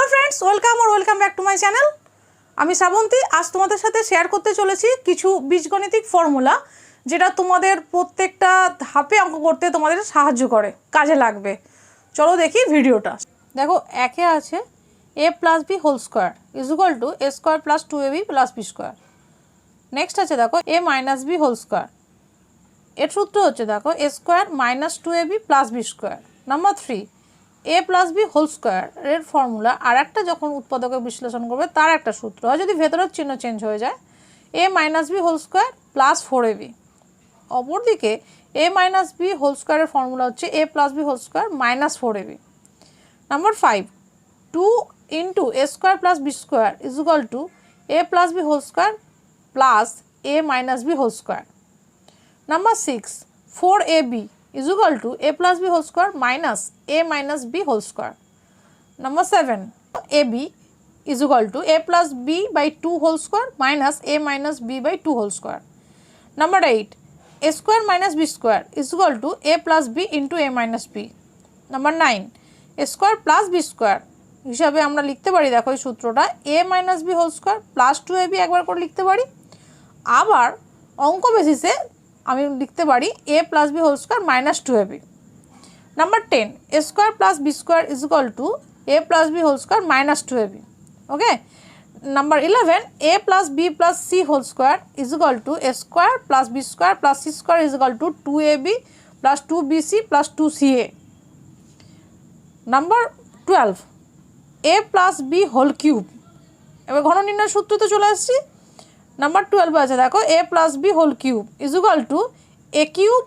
Hello friends welcome back to my channel. আমি শ্রাবন্তী আজ তোমাদের সাথে শেয়ার করতে চলেছি কিছু বীজগণিতিক ফর্মুলা যেটা তোমাদের প্রত্যেকটা ধাপে অঙ্ক করতে তোমাদের সাহায্য করে, কাজে লাগবে। চলো দেখি ভিডিওটা। দেখো একে আছে a + b whole square = a square + 2ab + b square. Next আছে দেখো a - b হোল স্কয়ার, এর সূত্র হচ্ছে দেখো a square - 2ab + b square. Number 3 a + b whole square এর ফর্মুলা আর একটা যখন উৎপাদকে বিশ্লেষণ করবে তার একটা সূত্র হয়, যদি ভেতরের চিহ্ন চেঞ্জ হয়ে যায় a - b whole square + 4ab। অপরদিকে a - b হোল স্কয়ারের ফর্মুলা হচ্ছে a + b whole square - 4ab। Number 5 2 * a square + b square = a + b whole square plus a - b whole square. Number 6 4ab = a + b whole square minus a - b whole square. Number 7 ab = a + b by 2 whole square minus a - b by 2 whole square. Number 8 a square - b square = a + b into a - b। Number 9 a square + b square হিসাবে আমরা লিখতে পারি, দেখো এই সূত্রটা a - b whole square plus 2ab একবার করে লিখতে পারি, আবার অঙ্ক বেসিসে আমি লিখতে পারি a + b whole square - 2ab। Number 10 a square + b square = a + b whole square - 2ab। Okay. Number 11 a + b + c whole square = a square + b square + c square = 2ab + 2bc + 2ca। Number 12 a + b whole cube, এবার ঘন নির্ণয়ের সূত্রতে চলে আসছি। Number 12 আছে দেখো a + b whole cube = a cube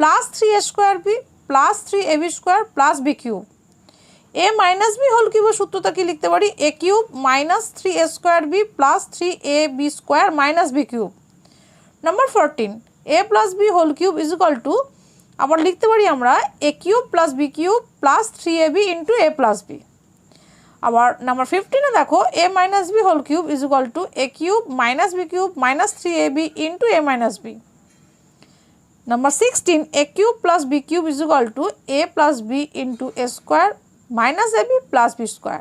+ 3a square b + 3ab square + b cube. a - b whole কিউবের সূত্রটা কি লিখতে পারি a cube - 3a square b + 3ab square - b cube. Number 14 a + b whole cube = আবার লিখতে পারি আমরা a cube + b cube + 3ab into a + b। আবার নাম্বার 15 এ দেখো a - b whole cube = a cube - b cube - 3ab into a - b। Number 16 a cube + b cube = a + b into a square - ab + b square.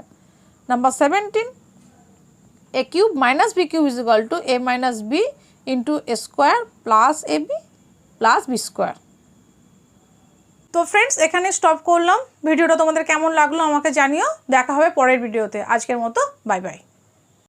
Number 17 a cube - b cube = a - b into a square + ab + b square. তো friends এখানে stop করলাম। ভিডিওটা তোমাদের কেমন লাগলো আমাকে জানিও। দেখা হবে পরের ভিডিওতে। আজকের মতো বাই বাই।